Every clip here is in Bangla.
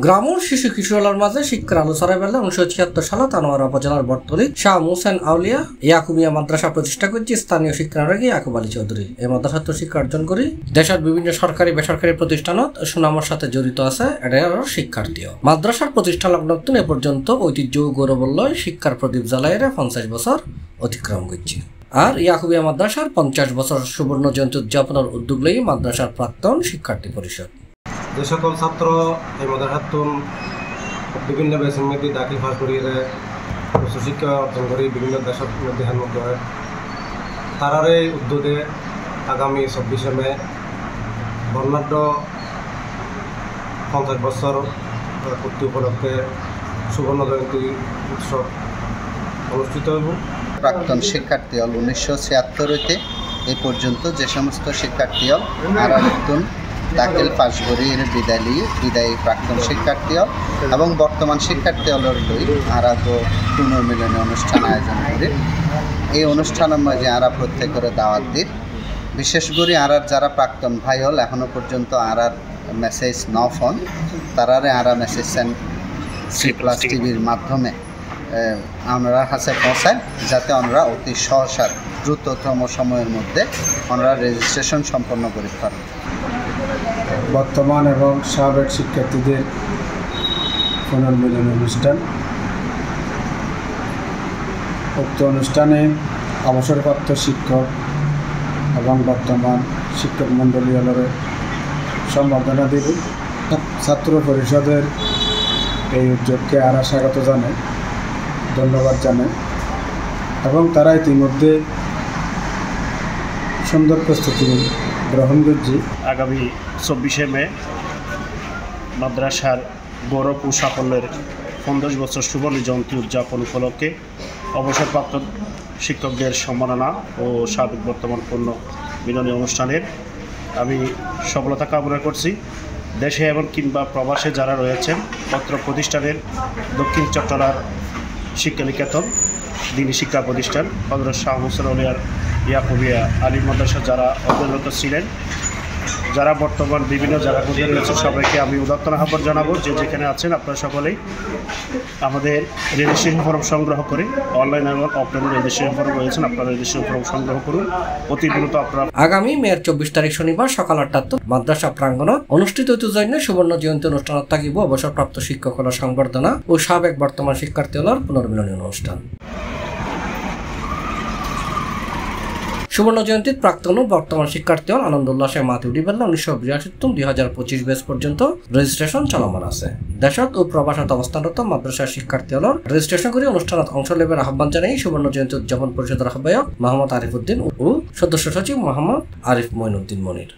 গ্রাম ও শিশু কিশোরের মাঝে শিক্ষার আলো ছড়াই বেলা 1976 সালে আনোয়ারা উপজেলার বটতলী শাহ মুহসেন আউলিয়া ইয়াকুবিয়া মাদ্রাসা প্রতিষ্ঠা করেছে স্থানীয় শিক্ষানুরাগী ইয়াকুব আলী চৌধুরী। এই মাদ্রাসাত শিক্ষা অর্জন করে দেশের বিভিন্ন সরকারি বেসরকারি প্রতিষ্ঠানত সুনামের সাথে জড়িত আছে এর শিক্ষার্থীও। মাদ্রাসার প্রতিষ্ঠা লগ্ন এ পর্যন্ত ঐতিহ্য ও গৌরবল্লয় শিক্ষার প্রদীপ জ্বালাইয়ের 50 বছর অতিক্রম করছে। আর ইয়াকুবিয়া মাদ্রাসার 50 বছর সুবর্ণ জয়ন্তী উদযাপনের উদ্যোগ লই মাদ্রাসার প্রাক্তন শিক্ষার্থী পরিষদ। যে সকল ছাত্র এই মাদ্রাসাত বিভিন্ন বেসের মধ্যে দাখিল পাস করিয়ে উচ্চশিক্ষা অর্জন করে বিভিন্ন দেশের মধ্যে মধ্যে হয় তারার এই উদ্যোগে আগামী 24শে মে বর্ণাঢ্য 50 বছর পূর্তি উপলক্ষে সুবর্ণ জয়ন্তী উৎসব অনুষ্ঠিত হইব। প্রাক্তন শিক্ষার্থী হল 1976 হইতে এই পর্যন্ত যে সমস্ত শিক্ষার্থী হল আর নতুন দাখিল পাশ করি এর বিদায়ী প্রাক্তন শিক্ষার্থী হল এবং বর্তমান শিক্ষার্থী হলের লই আর পুনর্মিলনী অনুষ্ঠান আয়োজন করে এই অনুষ্ঠানের মাঝে আরা প্রত্যেকের দাওয়াত দিই। বিশেষ করে আর যারা প্রাক্তন ভাই হল এখনো পর্যন্ত আর মেসেজ ন ফোন তারারে আরা মেসেজ সেন C+ টিভির মাধ্যমে আমরা কাছে পৌঁছায় যাতে আমরা অতি সহসার দ্রুততম সময়ের মধ্যে আমরা রেজিস্ট্রেশন সম্পন্ন করতে পারি। বর্তমান এবং সাবেক শিক্ষার্থীদের পুনর্মিলন অনুষ্ঠান। উক্ত অনুষ্ঠানে অবসরপ্রাপ্ত শিক্ষক এবং বর্তমান শিক্ষক মণ্ডলীর সম্বর্ধনা দেব। ছাত্র পরিষদের এই উদ্যোগকে আরও স্বাগত জানাই, ধন্যবাদ জানাই এবং তারা ইতিমধ্যে সুন্দর প্রস্তুতি গ্রহণ করছি। আগামী 24শে মে মাদ্রাসার গৌরব ও সাফল্যের 50 বছর সুবর্ণ জয়ন্তী উদযাপন উপলক্ষে অবসরপ্রাপ্ত শিক্ষকদের সম্মাননা ও সাবেক বর্তমান পূর্ণ মিলনী অনুষ্ঠানের আমি সফলতা কামনা করছি। দেশে এবং কিংবা প্রবাসে যারা রয়েছেন পত্র প্রতিষ্ঠানের দক্ষিণ চট্টলার শিক্ষানিকেতন দিনী শিক্ষা প্রতিষ্ঠান হযরত শাহ মুহসেন আউলিয়ার ইয়াকুবিয়া আলী মাদ্রাসা যারা অধ্যয়নরত ছিলেন, যারা বর্তমান বিভিন্ন জায়গার মধ্যে রয়েছে সবাইকে আমি উদাত্ত আহ্বান জানাবো যে যেখানে আছেন আপনারা সকলেই আমাদের রেজিস্ট্রেশন ফর্ম সংগ্রহ করে অনলাইন এবং অফলাইন রেজিস্ট্রেশন ফর্ম রয়েছেন আপনারা রেজিস্ট্রেশন ফর্ম সংগ্রহ করুন অতি দ্রুত। আপনারা আগামী মের 24 তারিখ শনিবার সকাল 8টাত মাদ্রাসা প্রাঙ্গণত অনুষ্ঠিত হইতে সুবর্ণ জয়ন্তী অনুষ্ঠানত থাকিব অবসরপ্রাপ্ত শিক্ষকদের সংবর্ধনা ও সাবেক বর্তমান শিক্ষার্থীদের পুনর্মিলনী অনুষ্ঠান। সুবর্ণ জয়ন্তীর প্রাক্তন ও বর্তমান শিক্ষার্থী হল আনন্দ উল্লাসে মাতি উঠি বেলা 1982-2025 ব্যাচ পর্যন্ত রেজিস্ট্রেশন চলমান আছে। দেশত ও প্রবাসত অবস্থানরত মাদ্রাসার শিক্ষার্থী হলর রেজিস্ট্রেশন করে অনুষ্ঠানত অংশ লেবার আহ্বান জানাই সুবর্ণ জয়ন্তী উদযাপন পরিষদের আহ্বায়ক মোহাম্মদ আরিফ উদ্দিন ও সদস্য সচিব মোহাম্মদ আরিফ মঈনুদ্দিন মনির।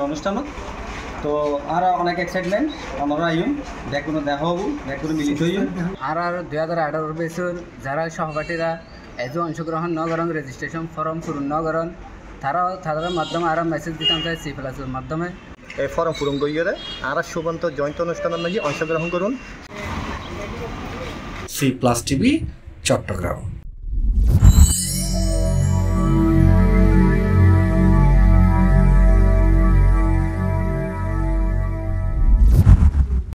অনুষ্ঠানত তো আর অনেক এক্সাইটমেন্ট আমরা আইম দেখুন দেখা হবো দেখুন মিলিত হইম আর 2018 বছর যারা সহপাঠীরা এজ অংশগ্রহণ নগরণ রেজিস্ট্রেশন ফর্ম পূরণ নগরণ তারা মাধ্যমে আর মেসেজ দিতাম চাই C+ মাধ্যমে এই ফর্ম পূরণ করিয়ে আর সুবন্ত জয়ন্তী অনুষ্ঠানের মাঝে অংশগ্রহণ করুন। C+ TV Chittagong.